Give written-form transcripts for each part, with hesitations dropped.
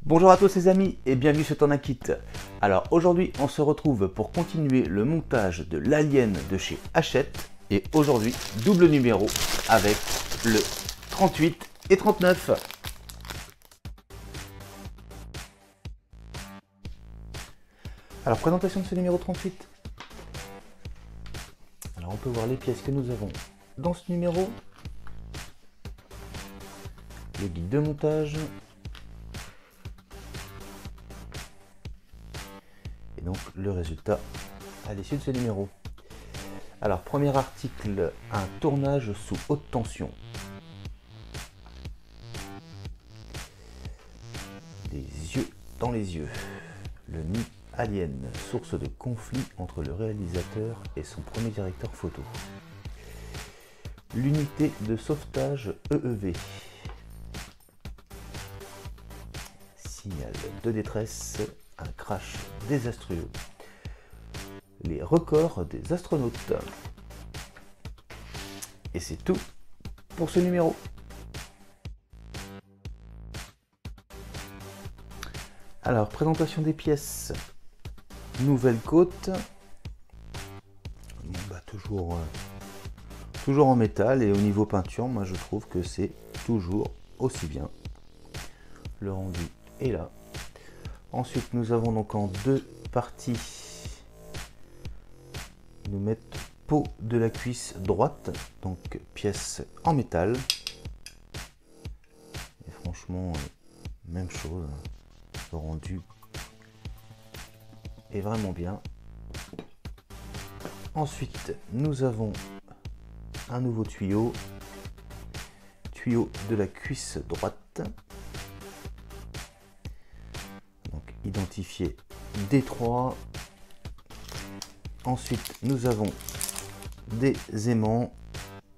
Bonjour à tous les amis et bienvenue sur Tourna-Kit. Alors aujourd'hui on se retrouve pour continuer le montage de l'Alien de chez Hachette. Et aujourd'hui double numéro avec le 38 et 39. Alors présentation de ce numéro 38. Alors on peut voir les pièces que nous avons dans ce numéro. Le guide de montage. Et donc le résultat à l'issue de ce numéro. Alors premier article, un tournage sous haute tension. Des yeux dans les yeux. Le nid Alien, source de conflit entre le réalisateur et son premier directeur photo. L'unité de sauvetage EEV. Signal de détresse, un crash désastreux. Les records des astronautes. Et c'est tout pour ce numéro. Alors, présentation des pièces. Nouvelle côte. Bon, bah, toujours en métal, et au niveau peinture, moi je trouve que c'est toujours aussi bien. Le rendu est là. Ensuite, nous avons donc en deux parties. Nous mettre peau de la cuisse droite, donc pièce en métal. Et franchement, même chose. Le rendu est vraiment bien. Ensuite, nous avons un nouveau tuyau. Tuyau de la cuisse droite. Donc identifié D3. Ensuite, nous avons des aimants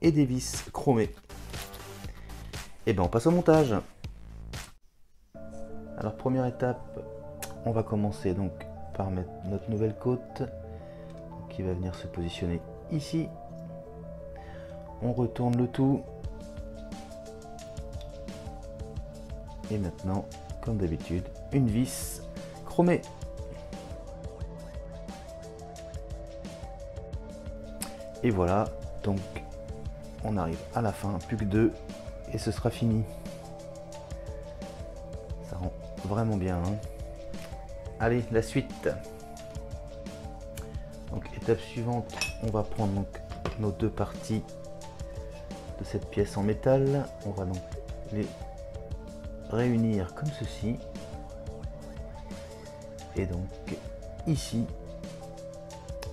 et des vis chromées. Et bien, on passe au montage. Alors, première étape, on va commencer donc par mettre notre nouvelle côte qui va venir se positionner ici. On retourne le tout. Et maintenant, comme d'habitude, une vis chromée. Et voilà, donc on arrive à la fin, plus que deux et ce sera fini. Ça rend vraiment bien, hein. Allez, la suite. Donc étape suivante, on va prendre donc nos deux parties de cette pièce en métal. On va donc les réunir comme ceci. Et donc ici,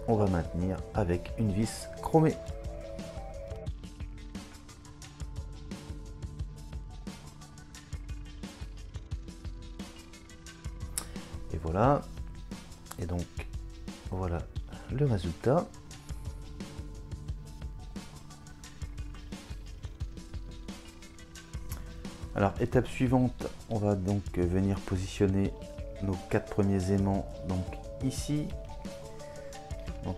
on va maintenir avec une vis chromée. Et voilà. Et donc, voilà le résultat. Alors, étape suivante, on va donc venir positionner nos 4 premiers aimants donc ici. Donc,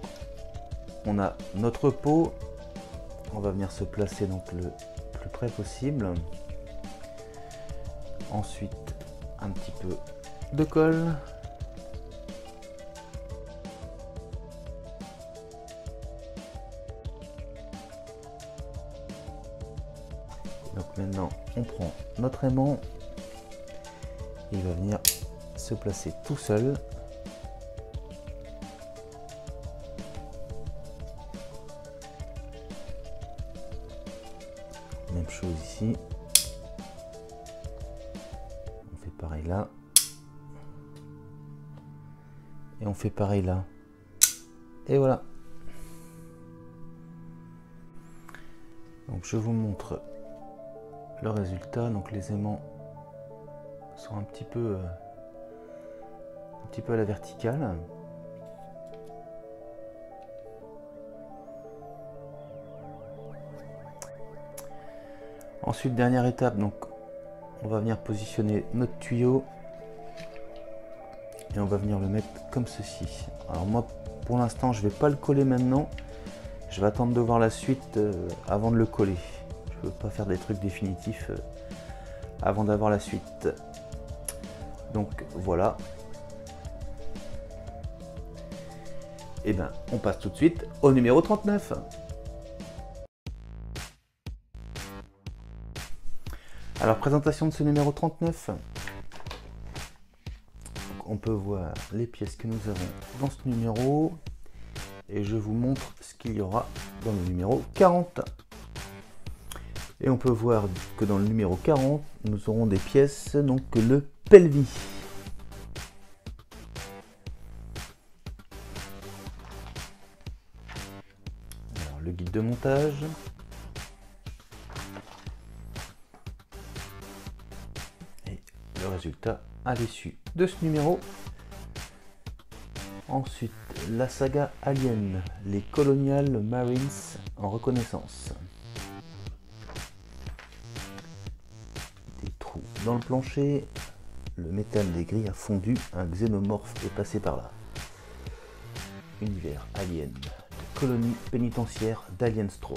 on a notre peau, on va venir se placer donc le plus près possible. Ensuite, un petit peu de colle. Donc maintenant, on prend notre aimant. Il va venir se placer tout seul. Même chose ici. On fait pareil là. Et on fait pareil là. Et voilà. Donc je vous montre le résultat. Donc les aimants sont un petit peu à la verticale. Ensuite, dernière étape, donc on va venir positionner notre tuyau et on va venir le mettre comme ceci. Alors moi, pour l'instant, je vais pas le coller maintenant. Je vais attendre de voir la suite avant de le coller. Je veux pas faire des trucs définitifs avant d'avoir la suite. Donc voilà. Et bien on passe tout de suite au numéro 39. Alors présentation de ce numéro 39. Donc, on peut voir les pièces que nous avons dans ce numéro. Et je vous montre ce qu'il y aura dans le numéro 40. Et on peut voir que dans le numéro 40, nous aurons des pièces, donc le Pelvis. Alors, le guide de montage. Et le résultat à l'issue de ce numéro. Ensuite, la saga Alien, les Colonial Marines en reconnaissance. Des trous dans le plancher, le métal des grilles a fondu, un xénomorphe est passé par là. Univers Alien, la colonie pénitentiaire d'Alienstro.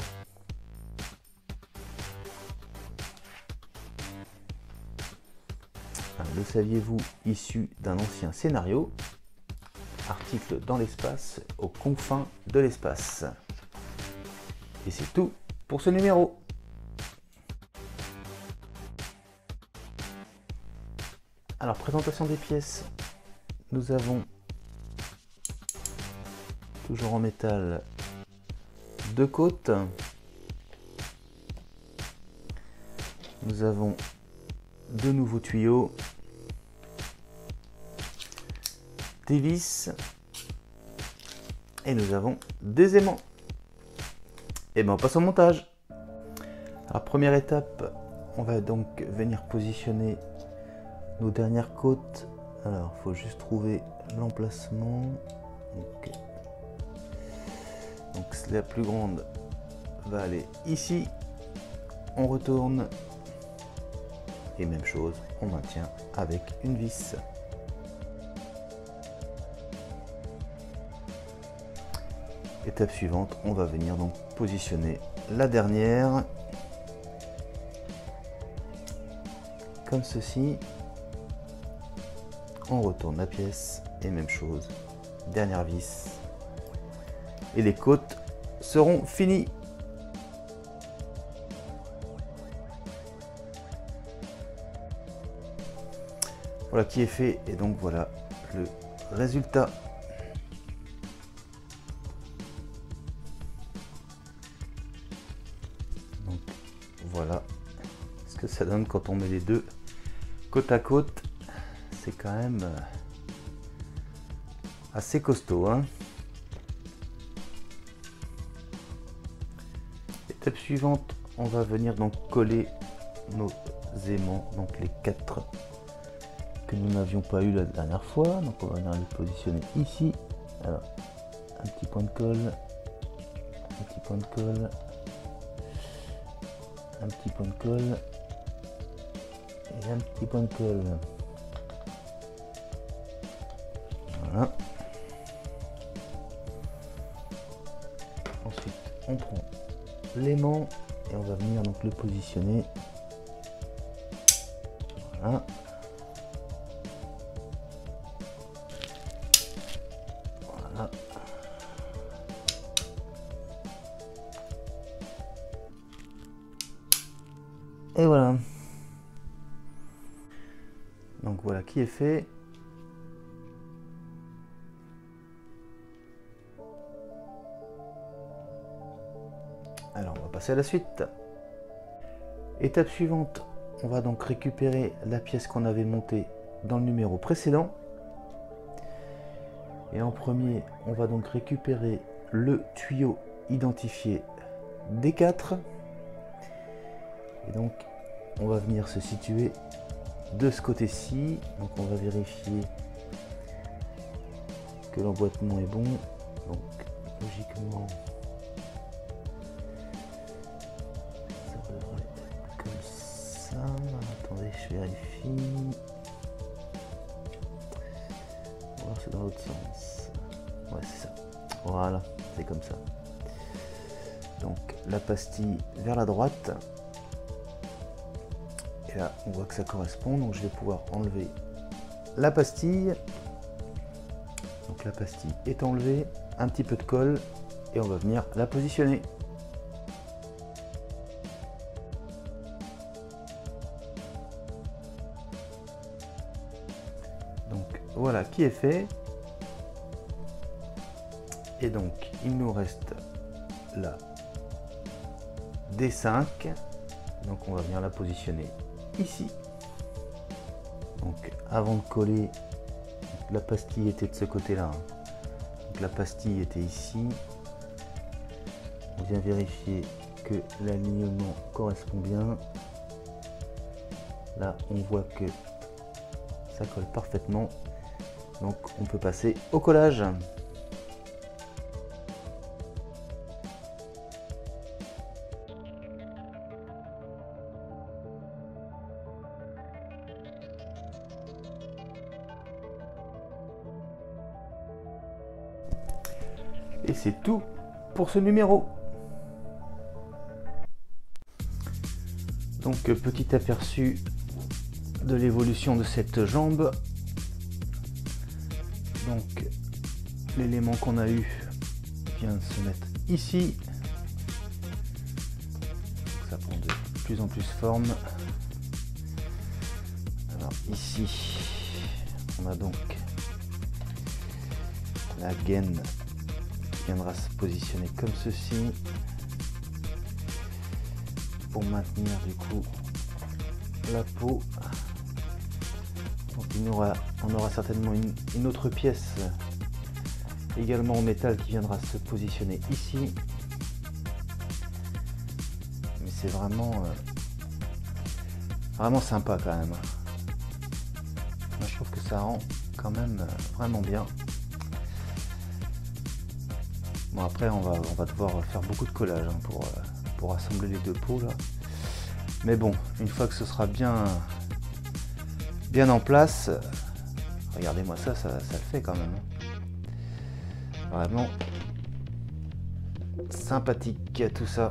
Le saviez-vous, issu d'un ancien scénario? Article dans l'espace, aux confins de l'espace. Et c'est tout pour ce numéro. Alors, présentation des pièces. Nous avons, toujours en métal, 2 côtes. Nous avons 2 nouveaux tuyaux. Des vis et nous avons des aimants. Et bien on passe au montage. Alors première étape, on va donc venir positionner nos dernières côtes. Alors il faut juste trouver l'emplacement. Donc la plus grande va aller ici. On retourne et même chose, on maintient avec une vis. Étape suivante, on va venir donc positionner la dernière comme ceci. On retourne la pièce et même chose, dernière vis et les côtes seront finies. Voilà qui est fait et donc voilà le résultat. Voilà ce que ça donne quand on met les deux côte à côte. C'est quand même assez costaud, hein. Étape suivante, on va venir donc coller nos aimants, donc les 4 que nous n'avions pas eu la dernière fois. Donc on va venir les positionner ici. Alors un petit point de colle, un petit point de colle. Un petit point de colle et un petit point de colle. Voilà. Ensuite, on prend l'aimant et on va venir donc le positionner. Voilà. Voilà. Et voilà. Donc voilà qui est fait. Alors on va passer à la suite. Étape suivante, on va donc récupérer la pièce qu'on avait montée dans le numéro précédent. Et en premier, on va donc récupérer le tuyau identifié D4. Et donc on va venir se situer de ce côté-ci. Donc on va vérifier que l'emboîtement est bon. Donc logiquement ça devrait être comme ça. Attendez, je vérifie. Ou alors c'est dans l'autre sens. Ouais, c'est ça. Voilà, c'est comme ça. Donc la pastille vers la droite. Et là, on voit que ça correspond, donc je vais pouvoir enlever la pastille. Donc la pastille est enlevée, un petit peu de colle et on va venir la positionner. Donc voilà qui est fait. Et donc il nous reste la D5. Donc on va venir la positionner ici. Donc avant de coller, la pastille était de ce côté-là. Donc la pastille était ici. On vient vérifier que l'alignement correspond bien. Là on voit que ça colle parfaitement. Donc on peut passer au collage. Et c'est tout pour ce numéro. Donc petit aperçu de l'évolution de cette jambe. Donc l'élément qu'on a eu vient de se mettre ici. Donc, ça prend de plus en plus forme. Alors ici, on a donc la gaine viendra se positionner comme ceci pour maintenir du coup la peau. Donc on aura certainement une autre pièce également en métal qui viendra se positionner ici, mais c'est vraiment vraiment sympa quand même. Moi je trouve que ça rend quand même vraiment bien. Bon après on va devoir faire beaucoup de collage hein, pour assembler les deux peaux là. Mais bon, une fois que ce sera bien en place, regardez-moi ça le fait quand même. Vraiment sympathique tout ça.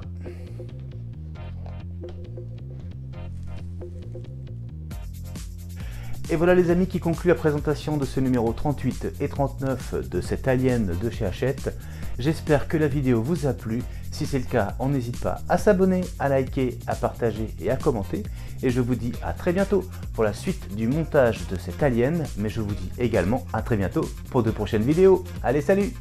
Et voilà les amis qui conclut la présentation de ce numéro 38 et 39 de cet Alien de chez Hachette. J'espère que la vidéo vous a plu. Si c'est le cas, on n'hésite pas à s'abonner, à liker, à partager et à commenter. Et je vous dis à très bientôt pour la suite du montage de cet Alien. Mais je vous dis également à très bientôt pour de prochaines vidéos. Allez, salut!